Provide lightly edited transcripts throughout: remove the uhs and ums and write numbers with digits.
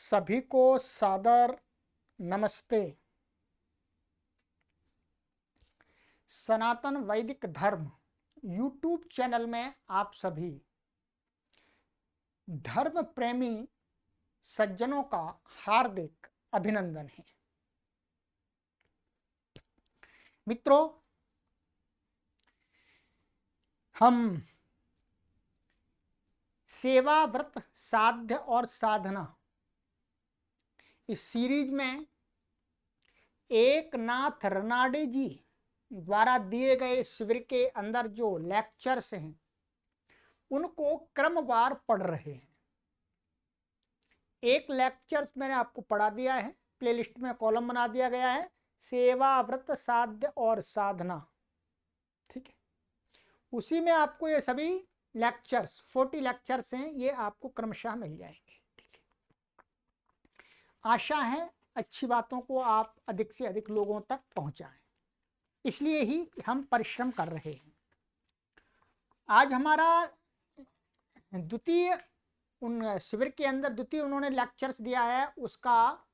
सभी को सादर नमस्ते। सनातन वैदिक धर्म यूट्यूब चैनल में आप सभी धर्म प्रेमी सज्जनों का हार्दिक अभिनंदन है। मित्रों, हम सेवा, व्रत, साध्य और साधना इस सीरीज में एकनाथ रनाडे जी द्वारा दिए गए शिविर के अंदर जो लेक्चर्स हैं उनको क्रमवार पढ़ रहे हैं। एक लेक्चर्स मैंने आपको पढ़ा दिया है, प्लेलिस्ट में कॉलम बना दिया गया है, सेवा, व्रत, साध्य और साधना। ठीक है, उसी में आपको ये सभी लेक्चर्स 40 लेक्चर्स हैं, ये आपको क्रमशः मिल जाएंगे। ठीक है, आशा है अच्छी बातों को आप अधिक से अधिक लोगों तक पहुंचाएं, इसलिए ही हम परिश्रम कर रहे हैं। आज हमारा द्वितीय उन शिविर के अंदर द्वितीय उन्होंने लेक्चर्स दिया है, उसका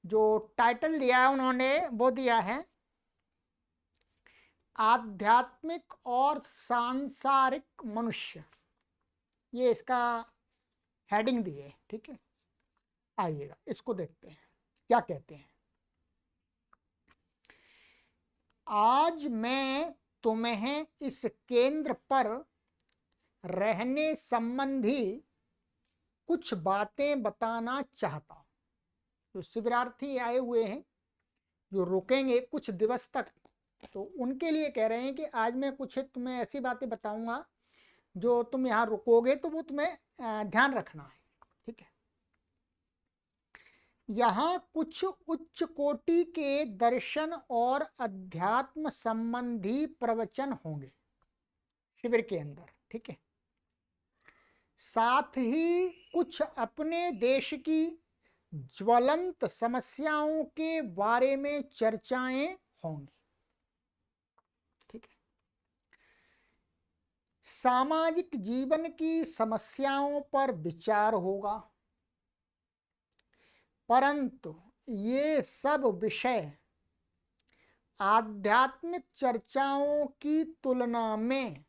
जो टाइटल दिया है उन्होंने वो दिया है आध्यात्मिक और सांसारिक मनुष्य। ये इसका हेडिंग दी है। ठीक है, आइएगा इसको देखते हैं क्या कहते हैं। आज मैं तुम्हें इस केंद्र पर रहने संबंधी कुछ बातें बताना चाहता हूं। जो शिविरार्थी आए हुए हैं, जो रुकेंगे कुछ दिवस तक, तो उनके लिए कह रहे हैं कि आज मैं कुछ तुम्हें ऐसी बातें बताऊंगा जो तुम यहाँ रुकोगे तो वो तुम्हें ध्यान रखना है। ठीक है, यहाँ कुछ उच्च कोटि के दर्शन और अध्यात्म संबंधी प्रवचन होंगे शिविर के अंदर। ठीक है, साथ ही कुछ अपने देश की ज्वलंत समस्याओं के बारे में चर्चाएं होंगी। ठीक है, सामाजिक जीवन की समस्याओं पर विचार होगा, परंतु ये सब विषय आध्यात्मिक चर्चाओं की तुलना में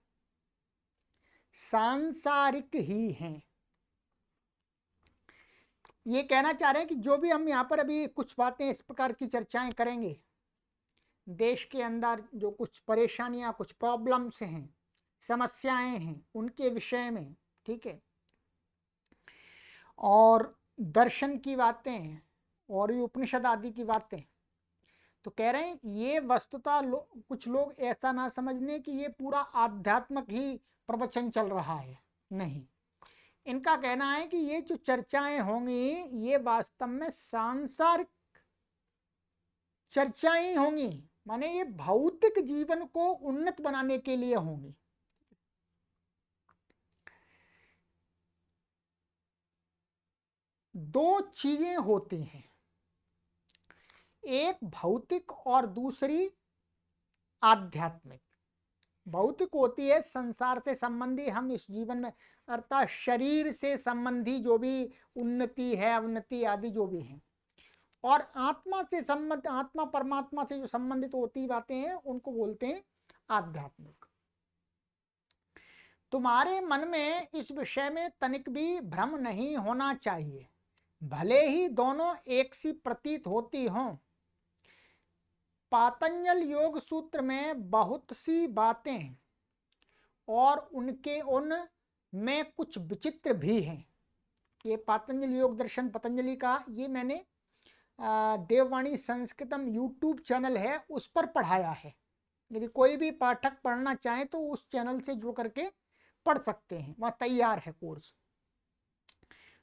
सांसारिक ही हैं। ये कहना चाह रहे हैं कि जो भी हम यहाँ पर अभी कुछ बातें इस प्रकार की चर्चाएं करेंगे, देश के अंदर जो कुछ परेशानियां, कुछ प्रॉब्लम्स हैं, समस्याएं हैं, उनके विषय में। ठीक है, और दर्शन की बातें और ये उपनिषद आदि की बातें, तो कह रहे हैं ये वस्तुतः कुछ लोग ऐसा ना समझने कि ये पूरा आध्यात्मिक ही प्रवचन चल रहा है। नहीं, इनका कहना है कि ये जो चर्चाएं होंगी ये वास्तव में सांसारिक चर्चाएं होंगी, माने ये भौतिक जीवन को उन्नत बनाने के लिए होंगी। दो चीजें होती हैं, एक भौतिक और दूसरी आध्यात्मिक। भौतिक होती है संसार से संबंधी, हम इस जीवन में अर्थात शरीर से संबंधी जो भी उन्नति है, अवनति आदि जो भी है, और आत्मा से संबंध, आत्मा परमात्मा से जो संबंधित होती बातें हैं उनको बोलते हैं आध्यात्मिक। तुम्हारे मन में इस विषय में तनिक भी भ्रम नहीं होना चाहिए, भले ही दोनों एक सी प्रतीत होती हों। पातंजल योग सूत्र में बहुत सी बातें और उन में कुछ विचित्र भी हैं। ये पातंजल योग दर्शन पतंजलि का, ये मैंने देववाणी संस्कृतम यूट्यूब चैनल है उस पर पढ़ाया है। यदि कोई भी पाठक पढ़ना चाहे तो उस चैनल से जुड़ करके पढ़ सकते हैं, वहाँ तैयार है कोर्स।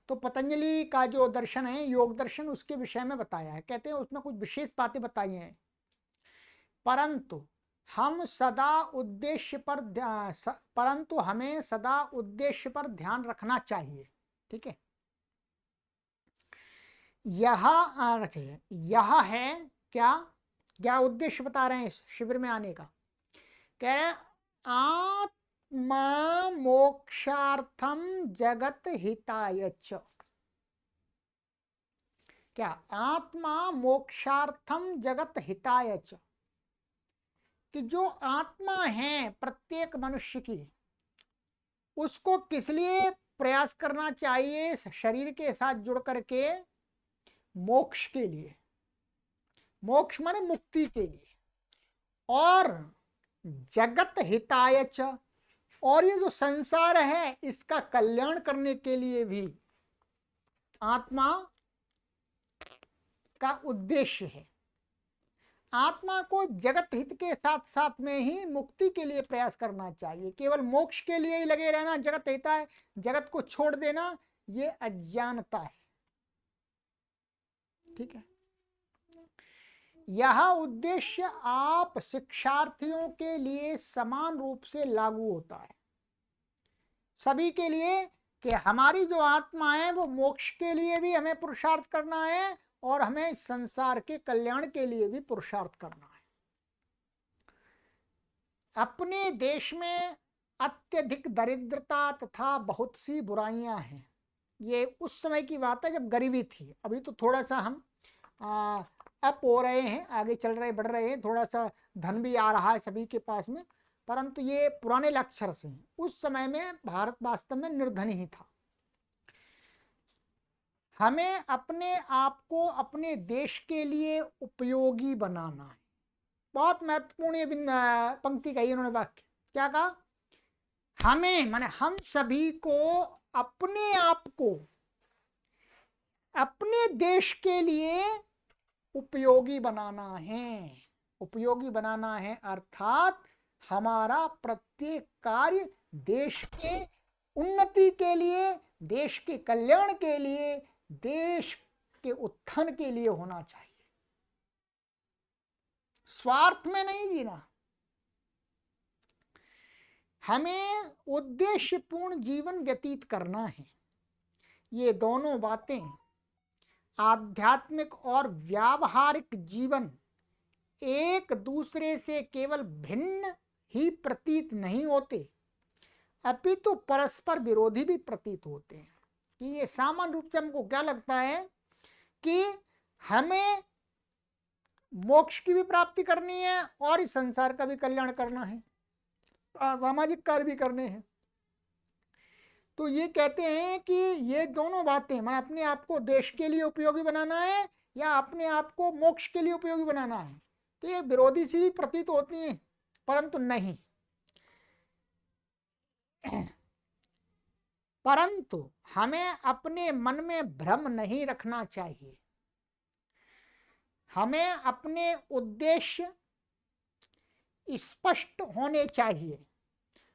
तो पतंजलि का जो दर्शन है योग दर्शन, उसके विषय में बताया है। कहते हैं उसमें कुछ विशेष बातें बताई हैं, परंतु हम सदा उद्देश्य पर परंतु हमें सदा उद्देश्य पर ध्यान रखना चाहिए। ठीक है, यह है क्या क्या उद्देश्य बता रहे हैं इस शिविर में आने का। कह रहे हैं आत्मा मोक्षार्थम जगत हिताय च। क्या आत्मा मोक्षार्थम जगत हिताय च, कि जो आत्मा है प्रत्येक मनुष्य की, उसको किस लिए प्रयास करना चाहिए शरीर के साथ जुड़ करके? मोक्ष के लिए। मोक्ष माने मुक्ति के लिए, और जगत हिताय च, और ये जो संसार है इसका कल्याण करने के लिए भी आत्मा का उद्देश्य है। आत्मा को जगत हित के साथ साथ में ही मुक्ति के लिए प्रयास करना चाहिए। केवल मोक्ष के लिए ही लगे रहना, जगत हिता है, जगत को छोड़ देना, ये अज्ञानता है। ठीक है, यह उद्देश्य आप शिक्षार्थियों के लिए समान रूप से लागू होता है, सभी के लिए, कि हमारी जो आत्मा है वो मोक्ष के लिए भी हमें पुरुषार्थ करना है और हमें संसार के कल्याण के लिए भी पुरुषार्थ करना है। अपने देश में अत्यधिक दरिद्रता तथा बहुत सी बुराइयां हैं। ये उस समय की बात है जब गरीबी थी। अभी तो थोड़ा सा हम अप हो रहे हैं, आगे चल रहे, बढ़ रहे हैं, थोड़ा सा धन भी आ रहा है सभी के पास में, परंतु ये पुराने लक्षण से हैं। उस समय में भारत वास्तव में निर्धन ही था। हमें अपने आप को अपने देश के लिए उपयोगी बनाना है। बहुत महत्वपूर्ण ये पंक्ति कही इन्होंने, वाक्य क्या कहा? हमें माने हम सभी को अपने आप को अपने देश के लिए उपयोगी बनाना है। उपयोगी बनाना है अर्थात हमारा प्रत्येक कार्य देश के उन्नति के लिए, देश के कल्याण के लिए, देश के उत्थान के लिए होना चाहिए। स्वार्थ में नहीं जीना। हमें उद्देश्यपूर्ण जीवन व्यतीत करना है। ये दोनों बातें, आध्यात्मिक और व्यावहारिक जीवन, एक दूसरे से केवल भिन्न ही प्रतीत नहीं होते, अपितु परस्पर विरोधी भी प्रतीत होते हैं। कि ये सामान्य रूप से हमको क्या लगता है कि हमें मोक्ष की भी प्राप्ति करनी है और इस संसार का भी कल्याण करना है, सामाजिक कार्य भी करने हैं। तो ये कहते हैं कि ये दोनों बातें, मैं अपने आप को देश के लिए उपयोगी बनाना है या अपने आप को मोक्ष के लिए उपयोगी बनाना है, तो ये विरोधी सी भी प्रतीत होती हैं, परंतु नहीं। परंतु हमें अपने मन में भ्रम नहीं रखना चाहिए। हमें अपने उद्देश्य स्पष्ट होने चाहिए।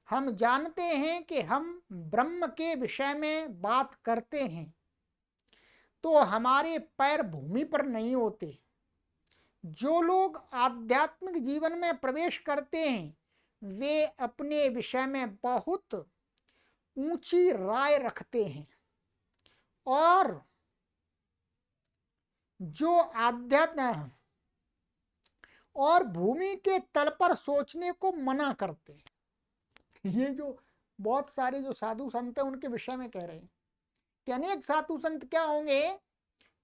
हम जानते हैं कि हम ब्रह्म के विषय में बात करते हैं तो हमारे पैर भूमि पर नहीं होते। जो लोग आध्यात्मिक जीवन में प्रवेश करते हैं वे अपने विषय में बहुत ऊंची राय रखते हैं और जो आध्यात्म और भूमि के तल पर सोचने को मना करते हैं। ये जो बहुत सारे जो साधु संत हैं उनके विषय में कह रहे हैं कि अनेक साधु संत क्या होंगे,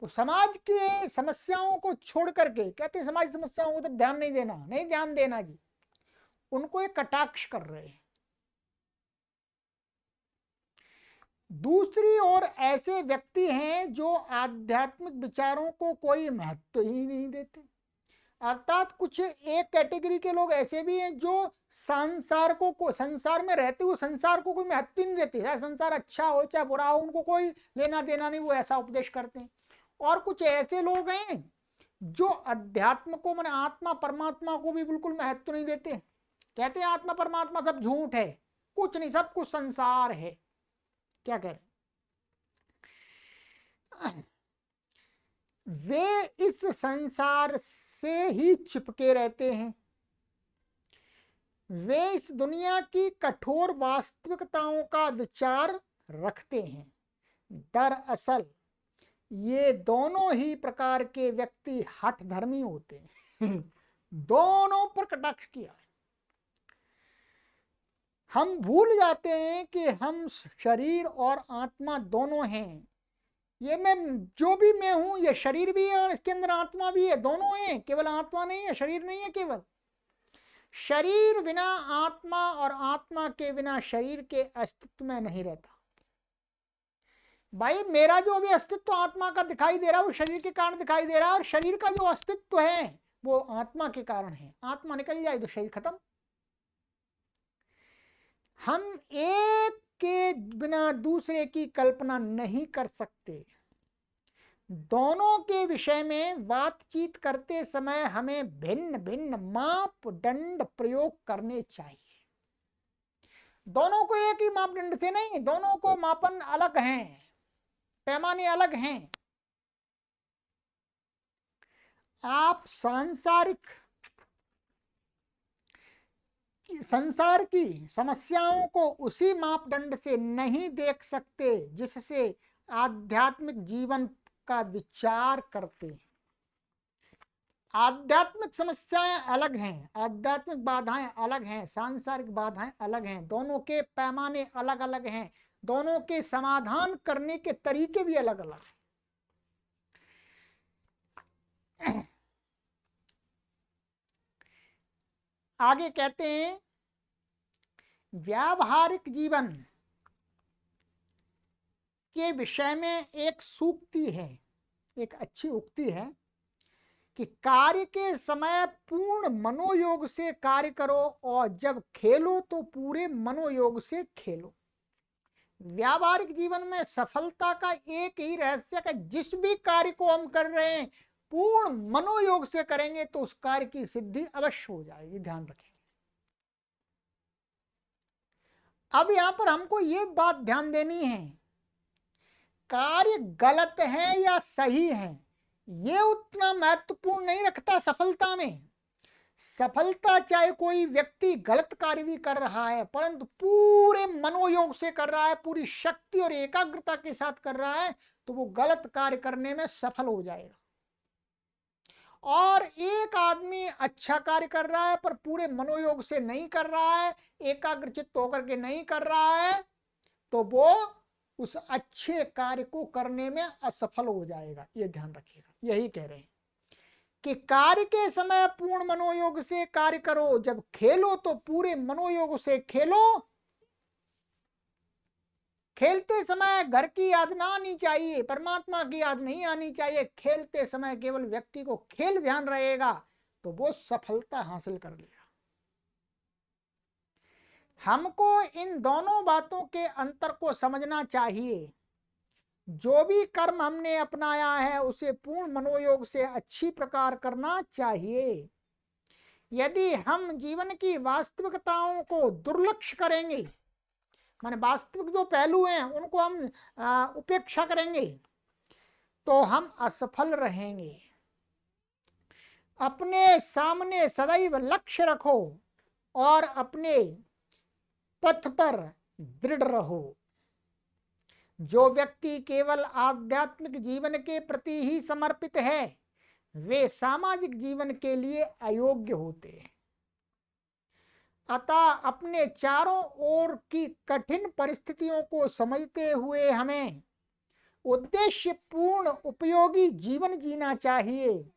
तो समाज की समस्याओं को छोड़ करके कहते हैं समाज समस्याओं को तो ध्यान नहीं देना, नहीं ध्यान देना जी, उनको एक कटाक्ष कर रहे हैं। दूसरी ओर ऐसे व्यक्ति हैं जो आध्यात्मिक विचारों को कोई महत्व ही नहीं देते। अर्थात कुछ एक कैटेगरी के लोग ऐसे भी हैं जो संसार को संसार में रहते हुए संसार को कोई महत्व नहीं देते, चाहे संसार अच्छा हो चाहे बुरा हो, उनको कोई लेना देना नहीं, वो ऐसा उपदेश करते हैं। और कुछ ऐसे लोग हैं जो अध्यात्म को माने आत्मा परमात्मा को भी बिल्कुल महत्व नहीं देते, कहते हैं आत्मा परमात्मा सब झूठ है, कुछ नहीं, सब कुछ संसार है। क्या कह रहे, वे इस संसार से ही चिपके रहते हैं। वे इस दुनिया की कठोर वास्तविकताओं का विचार रखते हैं। दरअसल ये दोनों ही प्रकार के व्यक्ति हठधर्मी होते हैं। दोनों पर कटाक्ष किया है। हम भूल जाते हैं कि हम शरीर और आत्मा दोनों हैं। ये मैं, जो भी मैं हूं, ये शरीर भी है और इसके अंदर आत्मा भी है, दोनों हैं, केवल आत्मा नहीं है, शरीर नहीं है केवल। शरीर बिना आत्मा और आत्मा के बिना शरीर के अस्तित्व में नहीं रहता। भाई मेरा जो अभी अस्तित्व आत्मा का दिखाई दे रहा है वो शरीर के कारण दिखाई दे रहा है, और शरीर का जो अस्तित्व है वो आत्मा के कारण है। आत्मा निकल जाए तो शरीर खत्म। हम एक के बिना दूसरे की कल्पना नहीं कर सकते। दोनों के विषय में बातचीत करते समय हमें भिन्न भिन्न मापदंड प्रयोग करने चाहिए। दोनों को एक ही मापदंड से नहीं, दोनों को मापन अलग हैं, पैमाने अलग हैं। आप संसार की समस्याओं को उसी मापदंड से नहीं देख सकते जिससे आध्यात्मिक जीवन का विचार करते हैं। आध्यात्मिक समस्याएं अलग हैं, आध्यात्मिक बाधाएं अलग हैं, सांसारिक बाधाएं अलग हैं, दोनों के पैमाने अलग अलग हैं, दोनों के समाधान करने के तरीके भी अलग अलग हैं। आगे कहते हैं, व्यावहारिक जीवन के विषय में एक सूक्ति है, एक अच्छी उक्ति है कि कार्य के समय पूर्ण मनोयोग से कार्य करो और जब खेलो तो पूरे मनोयोग से खेलो। व्यावहारिक जीवन में सफलता का एक ही रहस्य है, जिस भी कार्य को हम कर रहे हैं पूर्ण मनोयोग से करेंगे तो उस कार्य की सिद्धि अवश्य हो जाएगी, ध्यान रखें। अब यहां पर हमको ये बात ध्यान देनी है, कार्य गलत है या सही है ये उतना महत्वपूर्ण नहीं रखता सफलता में। सफलता चाहे कोई व्यक्ति गलत कार्य भी कर रहा है परंतु पूरे मनोयोग से कर रहा है, पूरी शक्ति और एकाग्रता के साथ कर रहा है, तो वो गलत कार्य करने में सफल हो जाएगा। और एक आदमी अच्छा कार्य कर रहा है पर पूरे मनोयोग से नहीं कर रहा है, एकाग्रचित्त होकर के नहीं कर रहा है, तो वो उस अच्छे कार्य को करने में असफल हो जाएगा। ये ध्यान रखिएगा। यही कह रहे हैं कि कार्य के समय पूर्ण मनोयोग से कार्य करो, जब खेलो तो पूरे मनोयोग से खेलो। खेलते समय घर की याद ना आनी चाहिए, परमात्मा की याद नहीं आनी चाहिए। खेलते समय केवल व्यक्ति को खेल ध्यान रहेगा तो वो सफलता हासिल कर लेगा। हमको इन दोनों बातों के अंतर को समझना चाहिए। जो भी कर्म हमने अपनाया है उसे पूर्ण मनोयोग से अच्छी प्रकार करना चाहिए। यदि हम जीवन की वास्तविकताओं को दुर्लक्ष्य करेंगे, माने वास्तविक जो पहलू हैं उनको हम उपेक्षा करेंगे, तो हम असफल रहेंगे। अपने सामने सदैव लक्ष्य रखो और अपने पथ पर दृढ़ रहो। जो व्यक्ति केवल आध्यात्मिक जीवन के प्रति ही समर्पित है वे सामाजिक जीवन के लिए अयोग्य होते हैं। अतः अपने चारों ओर की कठिन परिस्थितियों को समझते हुए हमें उद्देश्यपूर्ण उपयोगी जीवन जीना चाहिए,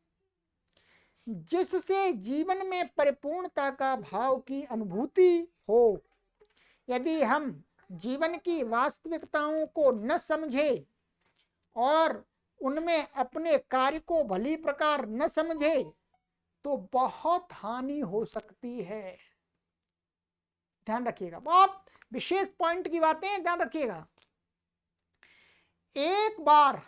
जिससे जीवन में परिपूर्णता का भाव की अनुभूति हो। यदि हम जीवन की वास्तविकताओं को न समझे और उनमें अपने कार्य को भली प्रकार न समझे तो बहुत हानि हो सकती है। ध्यान रखिएगा, बहुत विशेष पॉइंट की बातें ध्यान रखिएगा। एक बार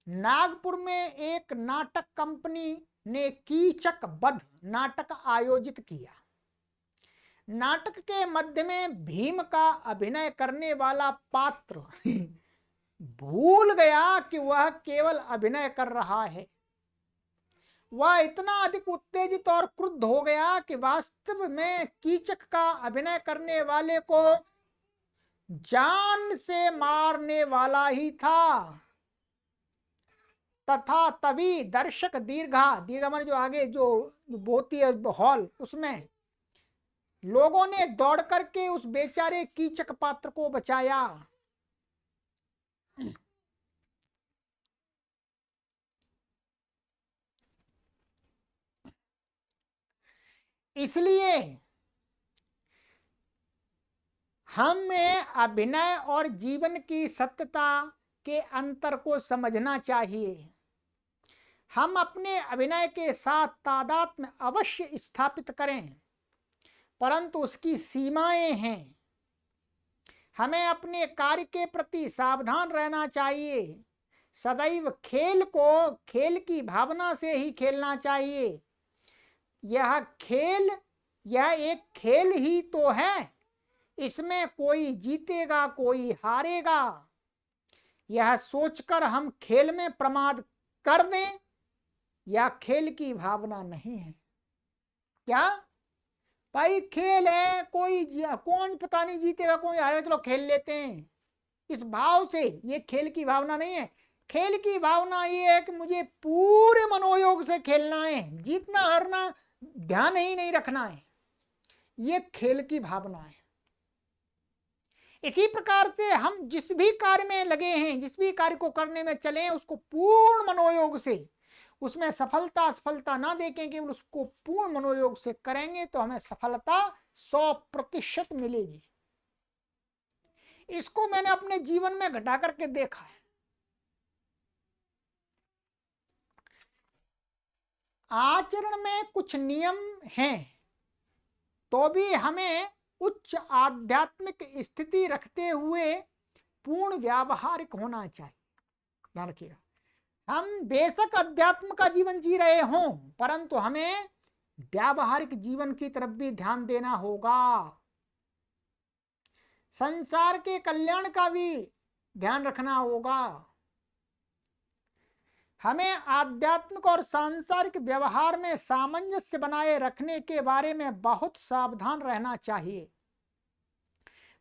नागपुर में एक नाटक कंपनी ने कीचक वध नाटक आयोजित किया। नाटक के मध्य में भीम का अभिनय करने वाला पात्र भूल गया कि वह केवल अभिनय कर रहा है। वह इतना अधिक उत्तेजित और क्रुद्ध हो गया कि वास्तव में कीचक का अभिनय करने वाले को जान से मारने वाला ही था। तथा तभी दर्शक दीर्घा मन जो आगे जो बोती है हॉल, उसमें लोगों ने दौड़ करके उस बेचारे कीचक पात्र को बचाया। इसलिए हमें अभिनय और जीवन की सत्यता के अंतर को समझना चाहिए। हम अपने अभिनय के साथ तादात्म्य अवश्य स्थापित करें, परंतु उसकी सीमाएं हैं। हमें अपने कार्य के प्रति सावधान रहना चाहिए। सदैव खेल को खेल की भावना से ही खेलना चाहिए। यह खेल, यह एक खेल ही तो है, इसमें कोई जीतेगा कोई हारेगा। यह सोचकर हम खेल में प्रमाद कर दें, यह खेल की भावना नहीं है। क्या भाई खेल है, कोई कौन पता नहीं जीतेगा कोई हारेगा, चलो खेल लेते हैं, इस भाव से, ये खेल की भावना नहीं है। खेल की भावना ये है कि मुझे पूरे मनोयोग से खेलना है, जीतना हारना ध्यान ही नहीं रखना है, ये खेल की भावना है। इसी प्रकार से हम जिस भी कार्य में लगे हैं, जिस भी कार्य को करने में चले, उसको पूर्ण मनोयोग से, उसमें सफलता असफलता ना देखें, केवल उसको पूर्ण मनोयोग से करेंगे तो हमें सफलता 100% मिलेगी। इसको मैंने अपने जीवन में घटा करके देखा है। आचरण में कुछ नियम हैं, तो भी हमें उच्च आध्यात्मिक स्थिति रखते हुए पूर्ण व्यावहारिक होना चाहिए। ध्यान रखिएगा, हम बेशक अध्यात्म का जीवन जी रहे हों, परंतु हमें व्यावहारिक जीवन की तरफ भी ध्यान देना होगा। संसार के कल्याण का भी ध्यान रखना होगा। हमें आध्यात्मिक और सांसारिक व्यवहार में सामंजस्य बनाए रखने के बारे में बहुत सावधान रहना चाहिए।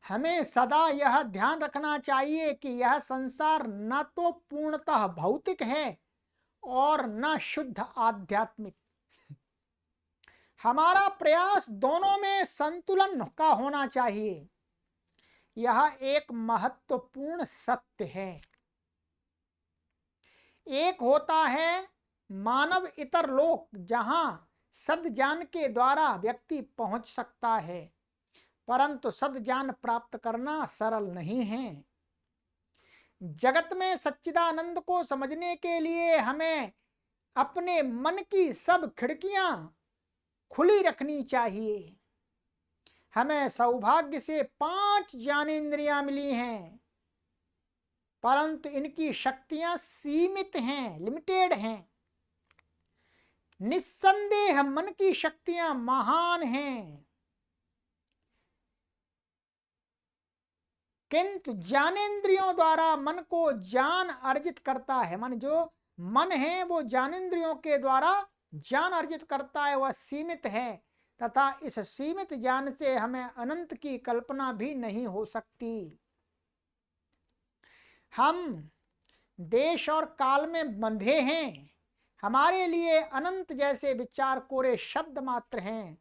हमें सदा यह ध्यान रखना चाहिए कि यह संसार न तो पूर्णतः भौतिक है और न शुद्ध आध्यात्मिक। हमारा प्रयास दोनों में संतुलन का होना चाहिए। यह एक महत्वपूर्ण सत्य है। एक होता है मानव इतर लोक, जहां सद्ज्ञान के द्वारा व्यक्ति पहुंच सकता है, परंतु सद्ज्ञान प्राप्त करना सरल नहीं है। जगत में सच्चिदानंद को समझने के लिए हमें अपने मन की सब खिड़कियां खुली रखनी चाहिए। हमें सौभाग्य से 5 ज्ञानेंद्रियां मिली हैं, परंतु इनकी शक्तियां सीमित हैं, लिमिटेड हैं। निस्संदेह मन की शक्तियां महान हैं, किंतु ज्ञानेंद्रियों द्वारा मन को ज्ञान अर्जित करता है। मन जो मन है वो ज्ञानेंद्रियों के द्वारा ज्ञान अर्जित करता है, वह सीमित है, तथा इस सीमित ज्ञान से हमें अनंत की कल्पना भी नहीं हो सकती। हम देश और काल में बंधे हैं। हमारे लिए अनंत जैसे विचार कोरे शब्द मात्र हैं।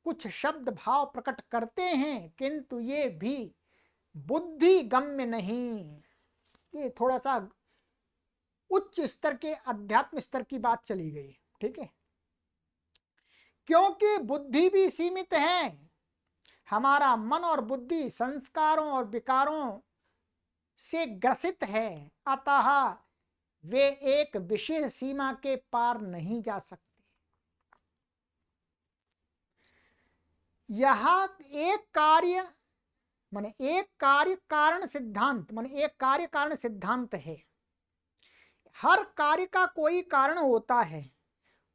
कुछ शब्द भाव प्रकट करते हैं, किंतु ये भी बुद्धि गम्य नहीं। ये थोड़ा सा उच्च स्तर के अध्यात्म स्तर की बात चली गई, ठीक है, क्योंकि बुद्धि भी सीमित है। हमारा मन और बुद्धि संस्कारों और विकारों से ग्रसित है, अतः वे एक विशेष सीमा के पार नहीं जा सकते। यह एक कार्य माने एक कार्य कारण सिद्धांत, माने एक कार्य कारण सिद्धांत है। हर कार्य का कोई कारण होता है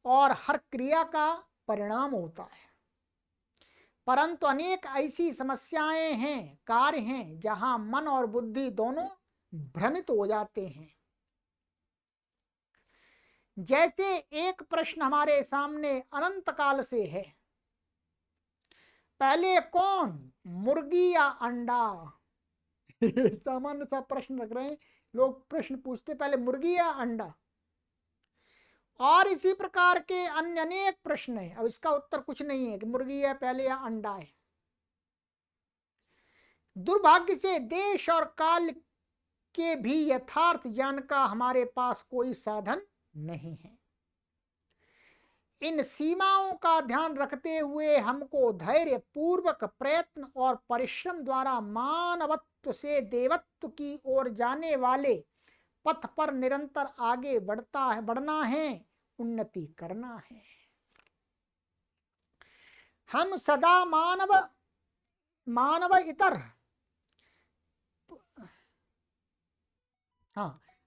और हर क्रिया का परिणाम होता है, परंतु अनेक ऐसी समस्याएं हैं, कार्य हैं, जहां मन और बुद्धि दोनों भ्रमित हो जाते हैं। जैसे एक प्रश्न हमारे सामने अनंत काल से है, पहले कौन, मुर्गी या अंडा? सामान्य सा प्रश्न रख रहे हैं लोग, प्रश्न पूछते पहले मुर्गी या अंडा। और इसी प्रकार के अन्य अनेक प्रश्न है। अब इसका उत्तर कुछ नहीं है कि मुर्गी है पहले या अंडा है। दुर्भाग्य से देश और काल के भी यथार्थ ज्ञान का हमारे पास कोई साधन नहीं है। इन सीमाओं का ध्यान रखते हुए हमको धैर्य पूर्वक प्रयत्न और परिश्रम द्वारा मानवत्व से देवत्व की ओर जाने वाले पथ पर निरंतर आगे बढ़ना है, उन्नति करना है। हम सदा मानव इतर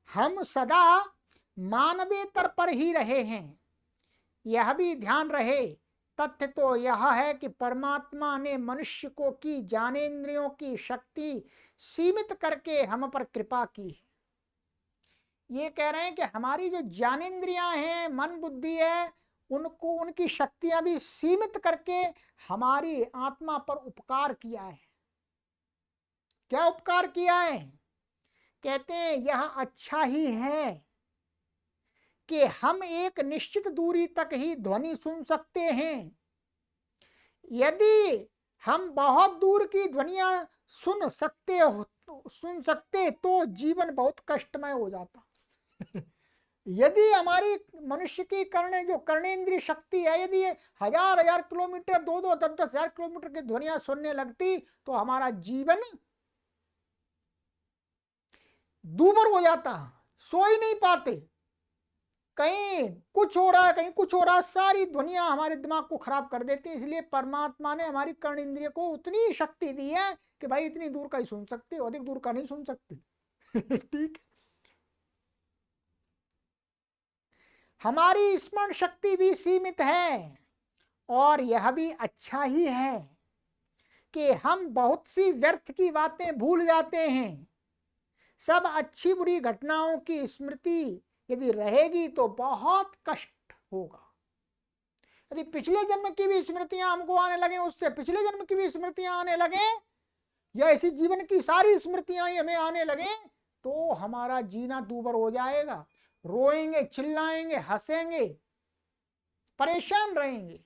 हम सदा मानवेतर पर ही रहे हैं। यह भी ध्यान रहे, तथ्य तो यह है कि परमात्मा ने मनुष्य को की ज्ञानेंद्रियों की शक्ति सीमित करके हम पर कृपा की है। ये कह रहे हैं कि हमारी जो ज्ञानेंद्रियां हैं, मन बुद्धि है, उनको उनकी शक्तियां भी सीमित करके हमारी आत्मा पर उपकार किया है। क्या उपकार किया है? कहते हैं यह अच्छा ही है कि हम एक निश्चित दूरी तक ही ध्वनि सुन सकते हैं। यदि हम बहुत दूर की ध्वनियां सुन सकते तो जीवन बहुत कष्टमय हो जाता। यदि हमारी मनुष्य की कर्णेंद्रिय शक्ति है, यदि हजार हजार किलोमीटर, 2-2, 10-10 हजार किलोमीटर की ध्वनियां सुनने लगती तो हमारा जीवन दूभर हो जाता, सो ही नहीं पाते। कहीं कुछ हो रहा है, कहीं कुछ हो रहा है, सारी ध्वनियां हमारे दिमाग को खराब कर देती है। इसलिए परमात्मा ने हमारी कर्ण इंद्रिय को उतनी शक्ति दी है कि भाई इतनी दूर का ही सुन सकते, अधिक दूर का नहीं सुन सकते। ठीक। हमारी स्मरण शक्ति भी सीमित है और यह भी अच्छा ही है कि हम बहुत सी व्यर्थ की बातें भूल जाते हैं। सब अच्छी बुरी घटनाओं की स्मृति यदि रहेगी तो बहुत कष्ट होगा। यदि पिछले जन्म की भी स्मृतियां हमको आने लगे, उससे पिछले जन्म की भी स्मृतियां आने लगे, या इसी जीवन की सारी स्मृतियां ही हमें आने लगे, तो हमारा जीना दूभर हो जाएगा। रोएंगे, चिल्लाएंगे, हंसेंगे, परेशान रहेंगे।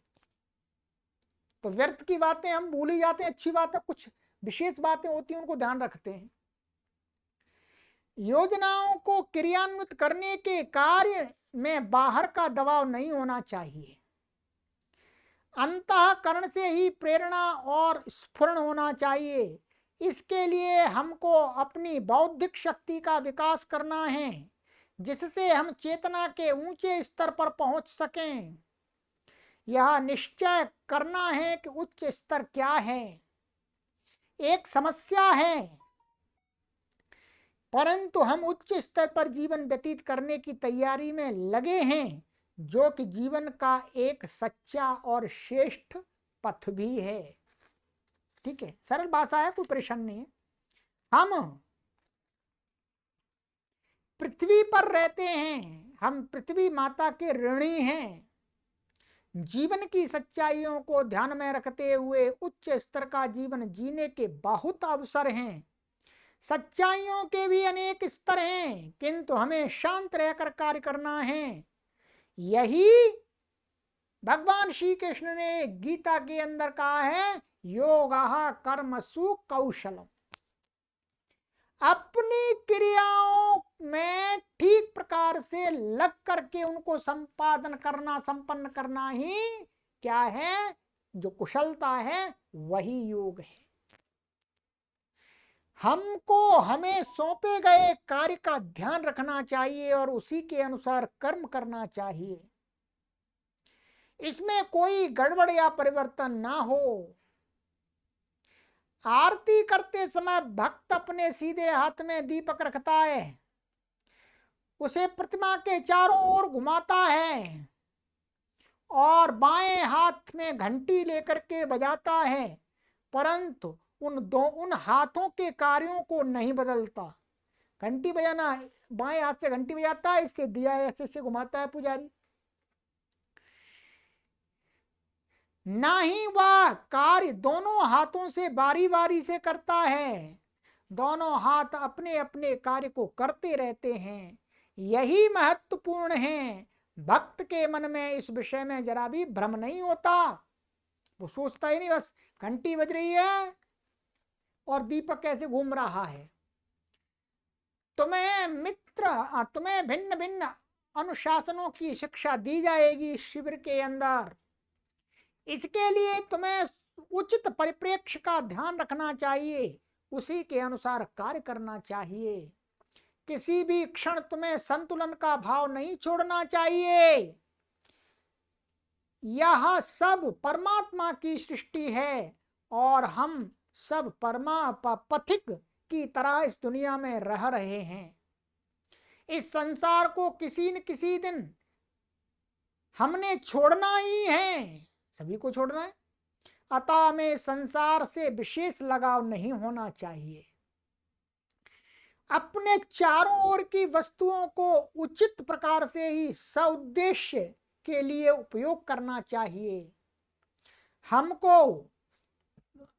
तो व्यर्थ की बातें हम भूल ही जाते हैं। अच्छी बातें, कुछ विशेष बातें होती हैं, उनको ध्यान रखते हैं। योजनाओं को क्रियान्वित करने के कार्य में बाहर का दबाव नहीं होना चाहिए। अंतःकरण से ही प्रेरणा और स्फुरण होना चाहिए। इसके लिए हमको अपनी बौद्धिक शक्ति का विकास करना है, जिससे हम चेतना के ऊंचे स्तर पर पहुंच सकें। यह निश्चय करना है कि उच्च स्तर क्या है। एक समस्या है, परंतु हम उच्च स्तर पर जीवन व्यतीत करने की तैयारी में लगे हैं, जो कि जीवन का एक सच्चा और श्रेष्ठ पथ भी है। ठीक है, सरल भाषा है, कोई परेशानी नहीं है। हम पृथ्वी पर रहते हैं, हम पृथ्वी माता के ऋणी हैं। जीवन की सच्चाइयों को ध्यान में रखते हुए उच्च स्तर का जीवन जीने के बहुत अवसर हैं। सच्चाइयों के भी अनेक स्तर हैं, किंतु हमें शांत रहकर कार्य करना है। यही भगवान श्री कृष्ण ने गीता के अंदर कहा है, योगः कर्मसु कौशलम। अपनी क्रियाओं में ठीक प्रकार से लग करके उनको संपादन करना, संपन्न करना ही क्या है, जो कुशलता है, वही योग है। हमको हमें सौंपे गए कार्य का ध्यान रखना चाहिए और उसी के अनुसार कर्म करना चाहिए। इसमें कोई गड़बड़ या परिवर्तन ना हो। आरती करते समय भक्त अपने सीधे हाथ में दीपक रखता है, उसे प्रतिमा के चारों ओर घुमाता है और बाएं हाथ में घंटी लेकर के बजाता है, परंतु उन हाथों के कार्यों को नहीं बदलता। घंटी बजाना, बाएं हाथ से घंटी बजाता है, इससे दिया ऐसे घुमाता है पुजारी, ना ही वह कार्य दोनों हाथों से बारी बारी से करता है। दोनों हाथ अपने अपने कार्य को करते रहते हैं। यही महत्वपूर्ण है। भक्त के मन में इस विषय में जरा भी भ्रम नहीं होता। वो सोचता ही नहीं बस घंटी बज रही है और दीपक कैसे घूम रहा है। तुम्हें भिन्न भिन्न अनुशासनों की शिक्षा दी जाएगी शिविर के अंदर। इसके लिए तुम्हें उचित परिप्रेक्ष्य का ध्यान रखना चाहिए, उसी के अनुसार कार्य करना चाहिए। किसी भी क्षण तुम्हें संतुलन का भाव नहीं छोड़ना चाहिए। यह सब परमात्मा की सृष्टि है और हम सब पथिक की तरह इस दुनिया में रह रहे हैं। इस संसार को किसी न किसी दिन हमने छोड़ना ही है, सभी को छोड़ना है। अतः हमें संसार से विशेष लगाव नहीं होना चाहिए। अपने चारों ओर की वस्तुओं को उचित प्रकार से ही सउद्देश्य के लिए उपयोग करना चाहिए। हमको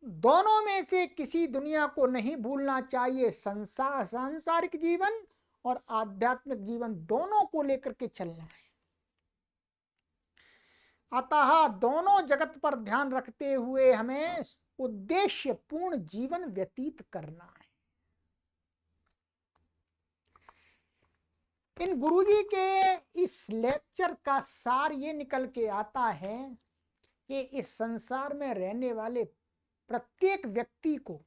दोनों में से किसी दुनिया को नहीं भूलना चाहिए। सांसारिक जीवन और आध्यात्मिक जीवन दोनों को लेकर के चलना है। अतः दोनों जगत पर ध्यान रखते हुए हमें उद्देश्य पूर्ण जीवन व्यतीत करना है। इन गुरुजी के इस लेक्चर का सार ये निकल के आता है कि इस संसार में रहने वाले प्रत्येक व्यक्ति को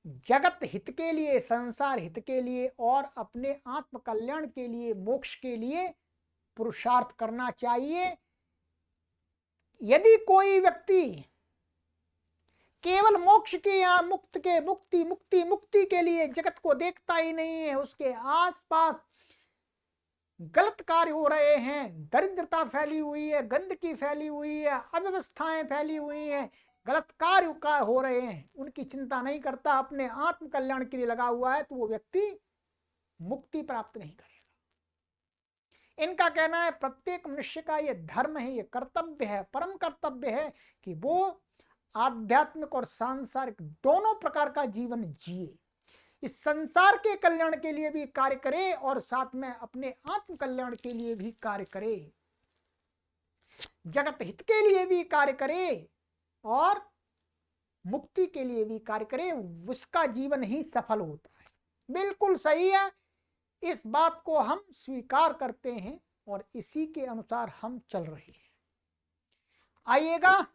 जगत हित के लिए, संसार हित के लिए और अपने आत्म कल्याण के लिए, मोक्ष के लिए पुरुषार्थ करना चाहिए। यदि कोई व्यक्ति केवल मोक्ष के या मुक्ति के लिए जगत को देखता ही नहीं है, उसके आसपास गलत कार्य हो रहे हैं, दरिद्रता फैली हुई है, गंदगी फैली हुई है, अव्यवस्थाएं फैली हुई हैं, गलत कार्य का हो रहे हैं, उनकी चिंता नहीं करता, अपने आत्म कल्याण के लिए लगा हुआ है, तो वो व्यक्ति मुक्ति प्राप्त नहीं करेगा। इनका कहना है प्रत्येक मनुष्य का ये धर्म है, ये कर्तव्य है, परम कर्तव्य है कि वो आध्यात्मिक और सांसारिक दोनों प्रकार का जीवन जिए। इस संसार के कल्याण के लिए भी कार्य करे और साथ में अपने आत्म कल्याण के लिए भी कार्य करे, जगत हित के लिए भी कार्य करे और मुक्ति के लिए भी कार्य करे, उसका जीवन ही सफल होता है। बिल्कुल सही है, इस बात को हम स्वीकार करते हैं और इसी के अनुसार हम चल रहे हैं। आइएगा,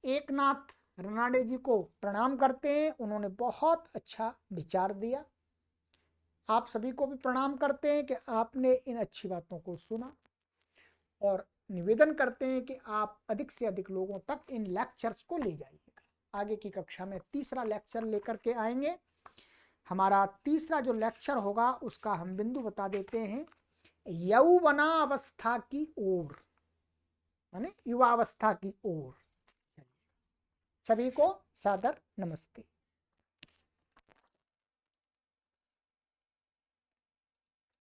एकनाथ रनाडे जी को प्रणाम करते हैं, उन्होंने बहुत अच्छा विचार दिया। आप सभी को भी प्रणाम करते हैं कि आपने इन अच्छी बातों को सुना और निवेदन करते हैं कि आप अधिक से अधिक लोगों तक इन लेक्चर्स को ले जाइएगा। आगे की कक्षा में तीसरा लेक्चर लेकर के आएंगे। हमारा तीसरा जो लेक्चर होगा उसका हम बिंदु बता देते हैं, यौवनावस्था की ओर, माने युवावस्था की ओर। सभी को सादर नमस्ते।